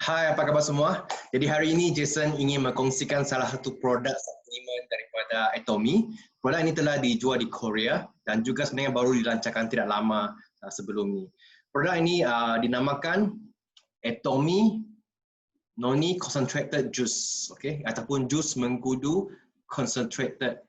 Hai, apa khabar semua? Jadi hari ini Jason ingin mengkongsikan salah satu produk suplemen daripada Atomy. Produk ini telah dijual di Korea dan juga sebenarnya baru dilancarkan tidak lama sebelum ini. Produk ini dinamakan Atomy Noni Concentrated Juice, okay? Ataupun jus mengkudu concentrated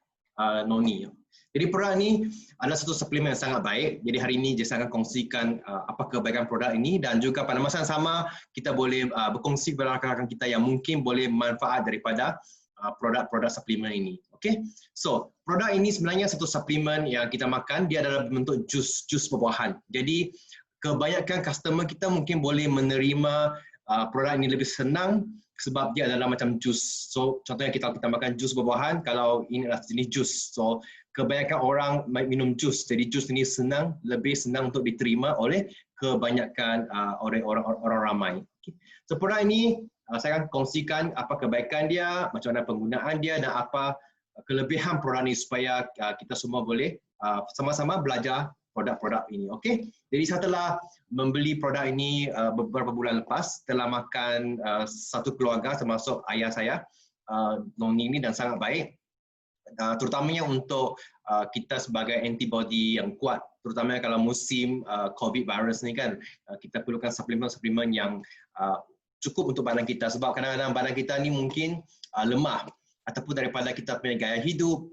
noni. Jadi produk ini adalah satu suplemen yang sangat baik. Jadi hari ini Jason akan kongsikan apa kebaikan produk ini dan juga pada masa yang sama kita boleh berkongsi kepada rakan-rakan kita yang mungkin boleh manfaat daripada produk-produk suplemen ini. Okay? So, produk ini sebenarnya satu suplemen yang kita makan, dia adalah bentuk jus buah-buahan. Jadi kebanyakan customer kita mungkin boleh menerima produk ini lebih senang sebab dia adalah macam jus. So, contohnya kita makan jus buah-buahan, kalau ini adalah jenis jus. So, kebanyakan orang minum jus. Jadi jus ini lebih senang untuk diterima oleh kebanyakan orang ramai. Okay. So, produk ini saya akan kongsikan apa kebaikan dia, macam mana penggunaan dia dan apa kelebihan produk ini supaya kita semua boleh sama-sama belajar produk-produk ini. Okey. Jadi saya telah membeli produk ini beberapa bulan lepas, telah makan satu keluarga termasuk ayah saya, noni ini dan sangat baik. Terutamanya untuk kita sebagai antibody yang kuat, terutamanya kalau musim COVID virus ni kan, kita perlukan suplemen-suplemen yang cukup untuk badan kita sebab kadang-kadang badan kita ni mungkin lemah ataupun daripada kita punya gaya hidup,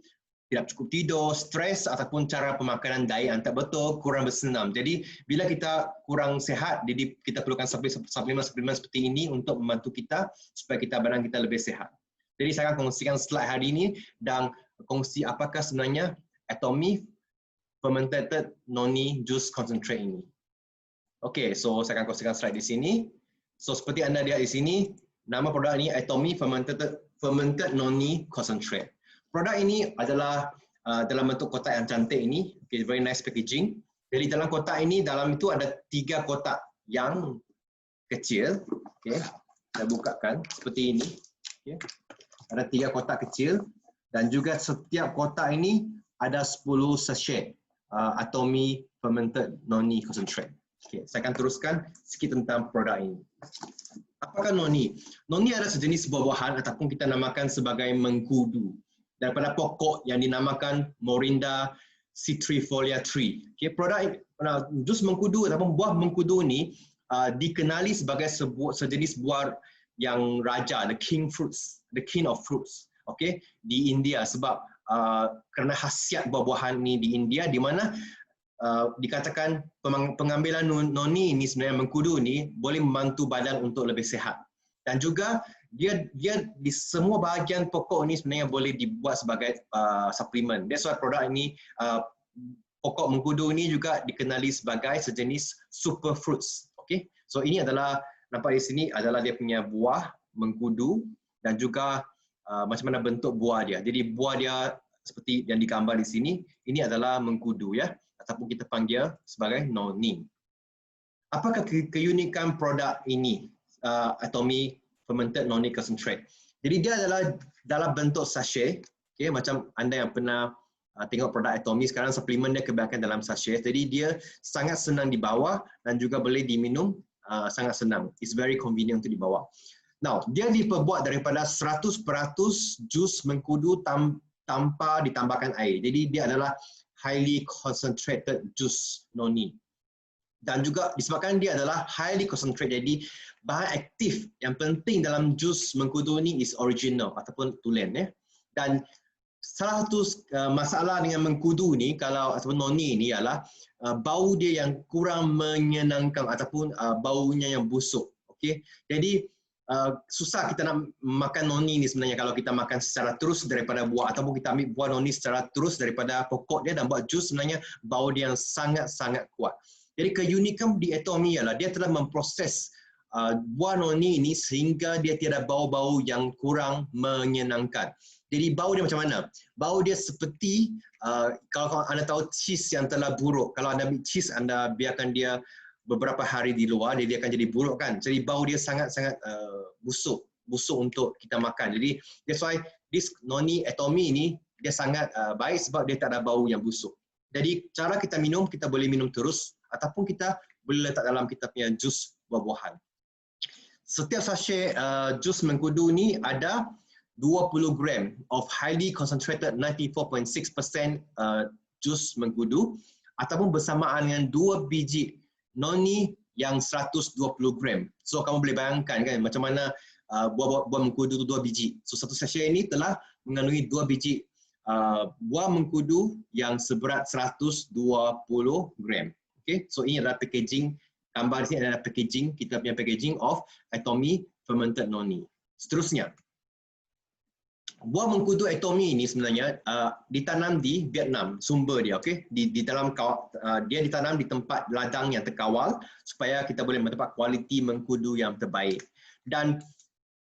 tidak cukup tidur, stres ataupun cara pemakanan diet yang tak betul, kurang bersenam. Jadi bila kita kurang sehat, jadi kita perlukan suplemen-suplemen seperti ini untuk membantu kita supaya badan kita lebih sehat. Jadi saya akan kongsikan slide hari ini dan kongsi apakah sebenarnya Atomy Fermented Noni Juice Concentrate ini. Okey, so saya akan kongsikan slide di sini. So seperti anda lihat di sini, nama produk ini Atomy Fermented Noni Concentrate. Produk ini adalah dalam bentuk kotak yang cantik ini, okay, very nice packaging. Jadi dalam kotak ini, dalam itu ada 3 kotak yang kecil. Okay. Saya bukakan seperti ini. Okay. Ada 3 kotak kecil dan juga setiap kotak ini ada 10 sachet Atomy Fermented Noni Concentrate. Okay. Saya akan teruskan sikit tentang produk ini. Apakah noni? Noni adalah sejenis buah-buahan ataupun kita namakan sebagai mengkudu daripada pokok yang dinamakan Morinda citrifolia tree. Okay, produk jus mengkudu ataupun buah mengkudu ini dikenali sebagai sejenis buah yang raja, the king of fruits. Okay, di India sebab kerana khasiat buah-buahan ini di India di mana dikatakan pengambilan noni ini sebenarnya mengkudu ini boleh membantu badan untuk lebih sihat. Dan juga dia di semua bahagian pokok ini sebenarnya boleh dibuat sebagai suplemen. That's why produk ini pokok mengkudu ini juga dikenali sebagai sejenis superfruits. Okay, so ini adalah nampak di sini adalah dia punya buah mengkudu dan juga macam mana bentuk buah dia. Jadi buah dia seperti yang digambar di sini, ini adalah mengkudu ya, ataupun kita panggil sebagai noni. Apakah keunikan produk ini? Atomy Fermented Noni Concentrate. Jadi dia adalah dalam bentuk sachet, okay, macam anda yang pernah tengok produk Atomy sekarang suplemen dia kebanyakan dalam sachet. Jadi dia sangat senang dibawa dan juga boleh diminum sangat senang. It's very convenient untuk dibawa. Now, dia diperbuat daripada 100% jus mengkudu tanpa ditambahkan air. Jadi dia adalah highly concentrated juice noni. Dan juga disebabkan dia adalah highly concentrated, jadi bahan aktif yang penting dalam jus mengkudu ini is original ataupun tulen ya. Dan salah satu masalah dengan mengkudu ni ataupun noni ni ialah bau dia yang kurang menyenangkan ataupun baunya yang busuk. Okey. Jadi susah kita nak makan noni ni sebenarnya kalau kita makan secara terus daripada buah ataupun kita ambil buah noni secara terus daripada pokok dia dan buat jus, sebenarnya bau dia yang sangat-sangat kuat. Jadi keunikan di Atomy ialah dia telah memproses buah noni ini sehingga dia tiada bau-bau yang kurang menyenangkan. Jadi bau dia macam mana? Bau dia seperti kalau anda tahu cheese yang telah buruk. Kalau anda ambil cheese, anda biarkan dia beberapa hari di luar, dia akan jadi buruk kan. Jadi bau dia sangat-sangat busuk untuk kita makan. Jadi that's why this noni Atomy ini dia sangat baik sebab dia tak ada bau yang busuk. Jadi cara kita minum, kita boleh minum terus ataupun kita boleh letak dalam kita punya jus buah-buahan. Setiap sachet jus mengkudu ni ada 20 gram of highly concentrated 94.6% jus mengkudu ataupun bersamaan dengan 2 biji noni yang 120 gram. So kamu boleh bayangkan kan macam mana buah mengkudu tu 2 biji. So satu sachet ini telah mengandungi 2 biji buah mengkudu yang seberat 120 gram. Okay, so ini adalah packaging. Gambar di sini adalah packaging, kita punya packaging of Atomy fermented noni. Seterusnya, buah mengkudu Atomy ini sebenarnya ditanam di Vietnam, sumber dia, okey. Di dalam dia ditanam di tempat ladang yang terkawal supaya kita boleh mendapat kualiti mengkudu yang terbaik. Dan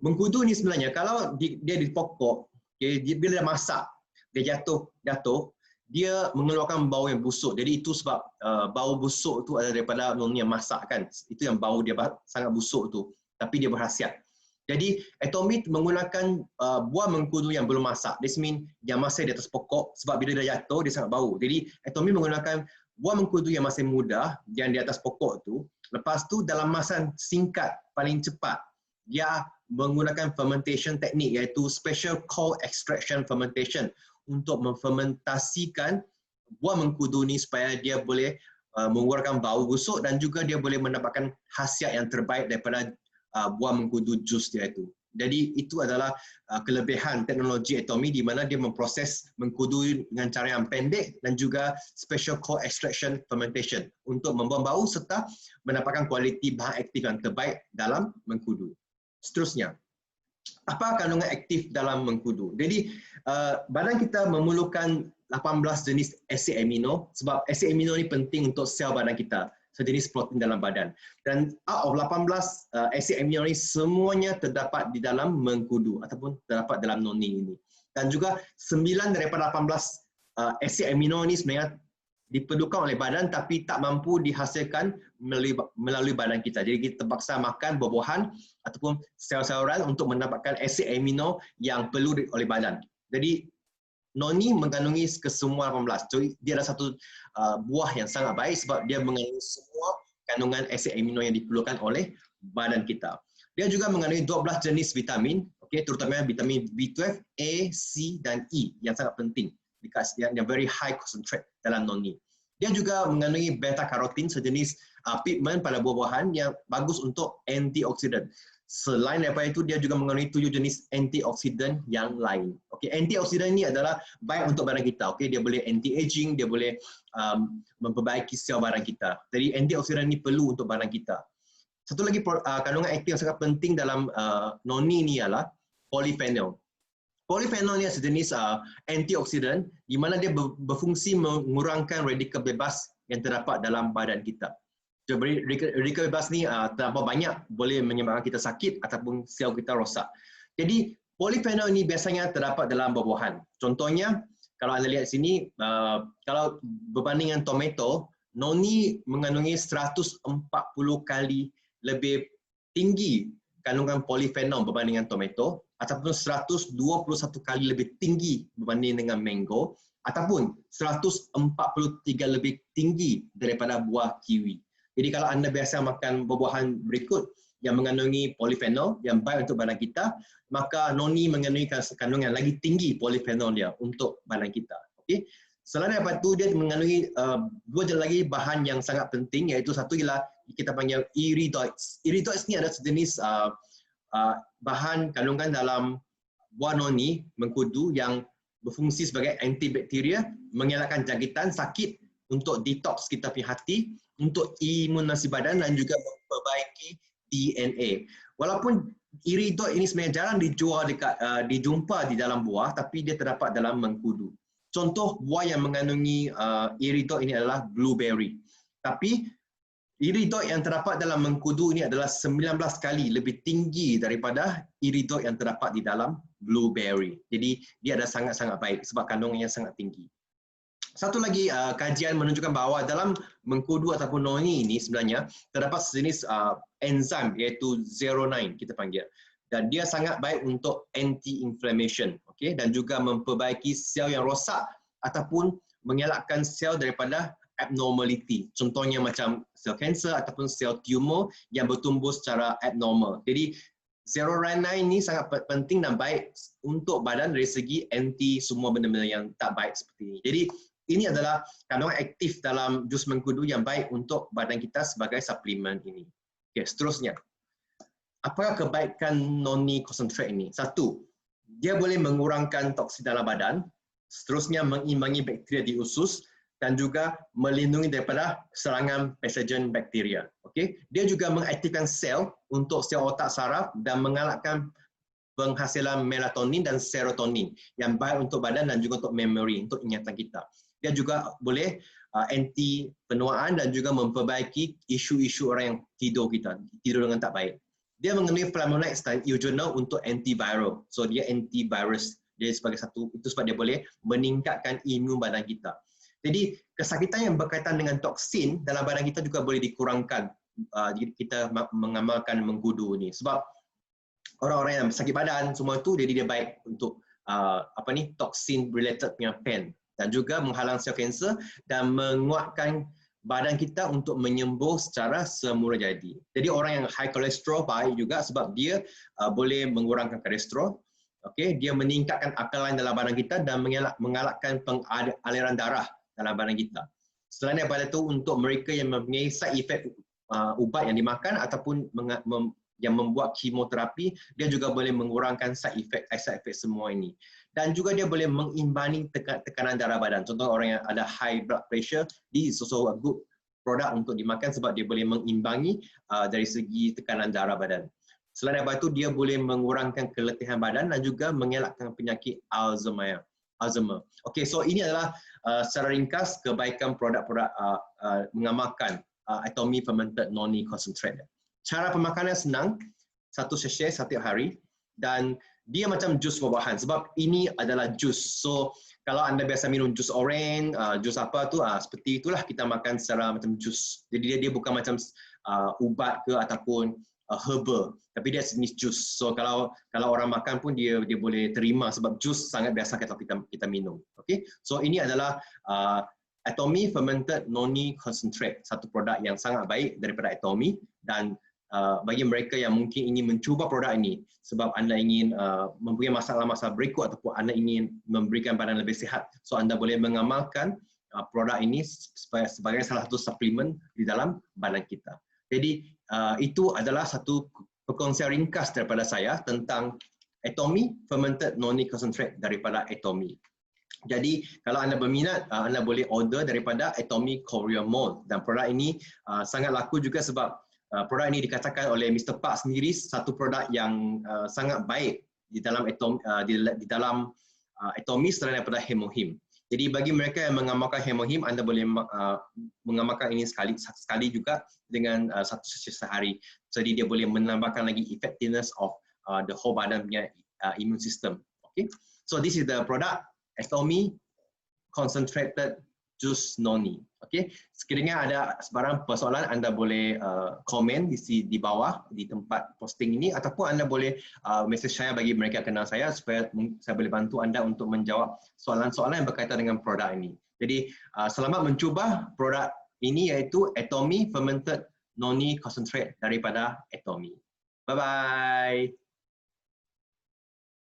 mengkudu ini sebenarnya kalau dia di pokok, okay, bila dia masak, dia jatuh, dia mengeluarkan bau yang busuk. Jadi itu sebab bau busuk tu adalah daripada noni yang masak kan. Itu yang bau dia sangat busuk tu. Tapi dia berkhasiat. Jadi Atomy menggunakan buah mengkudu yang belum masak. This mean yang masih di atas pokok sebab bila dia jatuh dia sangat bau. Jadi Atomy menggunakan buah mengkudu yang masih muda yang di atas pokok tu. Lepas tu dalam masa singkat paling cepat dia menggunakan fermentation teknik iaitu special cold extraction fermentation untuk memfermentasikan buah mengkudu ni supaya dia boleh mengeluarkan bau busuk dan juga dia boleh mendapatkan khasiat yang terbaik daripada buah mengkudu jus dia itu. Jadi itu adalah kelebihan teknologi Atomy di mana dia memproses mengkudu dengan cara yang pendek dan juga special cold extraction fermentation untuk membuang bau serta mendapatkan kualiti bahan aktif yang terbaik dalam mengkudu. Seterusnya, apa kandungan aktif dalam mengkudu? Jadi badan kita memerlukan 18 jenis asid amino sebab asid amino ni penting untuk sel badan kita, sejenis protein dalam badan. Dan out of 18 asid amino ni semuanya terdapat di dalam mengkudu ataupun terdapat dalam noni ini. Dan juga 9 daripada 18 asid amino ni sebenarnya diperlukan oleh badan tapi tak mampu dihasilkan melalui badan kita. Jadi kita terpaksa makan buah-buahan ataupun sayur-sayuran untuk mendapatkan asid amino yang perlu oleh badan. Jadi noni mengandungi kesemua 18. So dia adalah satu buah yang sangat baik sebab dia mengandungi semua kandungan asid amino yang diperlukan oleh badan kita. Dia juga mengandungi 12 jenis vitamin, okay, terutamanya vitamin B12, A, C dan E yang sangat penting. Yang very high concentrate dalam noni. Dia juga mengandungi beta karotin, sejenis pigmen pada buah-buahan yang bagus untuk antioksidan. Selain daripada itu, dia juga mengandungi 7 jenis antioksidan yang lain. Okay, antioksidan ini adalah baik untuk badan kita. Okay, dia boleh anti-aging, dia boleh memperbaiki sel badan kita. Jadi antioksidan ini perlu untuk badan kita. Satu lagi kandungan aktif yang sangat penting dalam noni ini ialah polyphenol. Polyphenol ni sejenis antioksidan di mana dia berfungsi mengurangkan radikal bebas yang terdapat dalam badan kita. Jadi radikal bebas ni terlampau banyak boleh menyebabkan kita sakit ataupun sel kita rosak. Jadi polyphenol ini biasanya terdapat dalam buah-buahan. Contohnya kalau anda lihat sini, kalau berbandingan tomato, noni mengandungi 140 kali lebih tinggi kandungan polyphenol berbandingan tomato, ataupun 121 kali lebih tinggi berbanding dengan mango, ataupun 143 lebih tinggi daripada buah kiwi. Jadi kalau anda biasa makan buah-buahan berikut yang mengandungi polyphenol yang baik untuk badan kita, maka noni mengandungi kandungan lagi tinggi polyphenol dia untuk badan kita. Okay? Selain daripada itu, dia mengandungi dua lagi bahan yang sangat penting, iaitu satu ialah kita panggil iridoids. Iridoids ni adalah sejenis bahan kandungan dalam buah noni mengkudu yang berfungsi sebagai antibakteria, mengelakkan jangkitan, sakit, untuk detox kita punya hati, untuk imunasi badan dan juga memperbaiki DNA. Walaupun iridoid ini sebenarnya jarang dijumpa di dalam buah, tapi dia terdapat dalam mengkudu. Contoh buah yang mengandungi iridoid ini adalah blueberry. Tapi iridoid yang terdapat dalam mengkudu ini adalah 19 kali lebih tinggi daripada iridoid yang terdapat di dalam blueberry. Jadi dia adalah sangat-sangat baik sebab kandungannya sangat tinggi. Satu lagi kajian menunjukkan bahawa dalam mengkudu ataupun noni ini sebenarnya terdapat sejenis enzim iaitu Zero9 kita panggil. Dan dia sangat baik untuk anti-inflammation, okay? Dan juga memperbaiki sel yang rosak ataupun mengelakkan sel daripada abnormality. Contohnya macam sel kanser ataupun sel tumor yang bertumbuh secara abnormal. Jadi zearalenine ini sangat penting dan baik untuk badan dari segi anti semua benda-benda yang tak baik seperti ini. Jadi ini adalah kandungan aktif dalam jus mengkudu yang baik untuk badan kita sebagai suplemen ini. Okay, seterusnya. Apakah kebaikan noni concentrate ini? Satu, dia boleh mengurangkan toksin dalam badan, seterusnya mengimbangi bakteria di usus, dan juga melindungi daripada serangan patogen bakteria. Okay? Dia juga mengaktifkan sel untuk sel otak saraf dan mengalahkan penghasilan melatonin dan serotonin yang baik untuk badan dan juga untuk memori, untuk ingatan kita. Dia juga boleh anti penuaan dan juga memperbaiki isu-isu orang yang tidur dengan tak baik. Dia mengandungi flavonoids dan eugenol untuk antiviral. So dia antivirus. Dia sebagai satu, itu sebab dia boleh meningkatkan imun badan kita. Jadi kesakitan yang berkaitan dengan toksin dalam badan kita juga boleh dikurangkan jika kita mengamalkan mengkudu ini. Sebab orang-orang yang sakit badan semua itu dia baik untuk toksin related punya pain dan juga menghalang sel kanser dan menguatkan badan kita untuk menyembuh secara semula jadi. Jadi orang yang high kolesterol baik juga sebab dia boleh mengurangkan kolesterol. Okay, dia meningkatkan alkaline dalam badan kita dan mengalahkan pengaliran darah dalam badan kita. Selain daripada itu, untuk mereka yang mempunyai side effect ubat yang dimakan ataupun yang membuat kemoterapi, dia juga boleh mengurangkan side effect semua ini. Dan juga dia boleh mengimbangi tekanan darah badan. Contoh orang yang ada high blood pressure, this is also a good product untuk dimakan sebab dia boleh mengimbangi dari segi tekanan darah badan. Selain daripada itu, dia boleh mengurangkan keletihan badan dan juga mengelakkan penyakit Alzheimer. Okey, so ini adalah secara ringkas kebaikan produk-produk mengamalkan Atomy Fermented Noni Concentrate. Cara pemakanan senang, satu sachet setiap hari dan dia macam jus buah-buahan sebab ini adalah jus. So kalau anda biasa minum jus orange, jus apa tu, seperti itulah kita makan secara macam jus. Jadi dia bukan macam ubat ke ataupun herbal, tapi dia jenis jus. So kalau orang makan pun dia boleh terima sebab jus sangat biasa kalau kita minum. Okay? So ini adalah Atomy Fermented Noni Concentrate, satu produk yang sangat baik daripada Atomy dan bagi mereka yang mungkin ingin mencuba produk ini sebab anda ingin mempunyai masalah-masalah berikut ataupun anda ingin memberikan badan lebih sihat, so anda boleh mengamalkan produk ini sebagai salah satu suplemen di dalam badan kita. Jadi itu adalah satu perkongsian ringkas daripada saya tentang Atomy Fermented Noni Concentrate daripada Atomy. Jadi kalau anda berminat, anda boleh order daripada Atomy Korea Mall dan produk ini sangat laku juga sebab produk ini dikatakan oleh Mr. Park sendiri satu produk yang sangat baik di dalam Atomy selain daripada hemohim. Jadi bagi mereka yang mengamalkan hemohim, anda boleh mengamalkan ini sekali juga dengan satu sesi sehari. Jadi dia boleh menambahkan lagi effectiveness of the whole badan punya immune system. Okay, so this is the product Atomy Concentrated Juice Noni. Okay, sekiranya ada sebarang persoalan, anda boleh komen di bawah di tempat posting ini ataupun anda boleh message saya bagi mereka kenal saya supaya saya boleh bantu anda untuk menjawab soalan-soalan yang berkaitan dengan produk ini. Jadi selamat mencuba produk ini iaitu Atomy Fermented Noni Concentrate daripada Atomy. Bye-bye.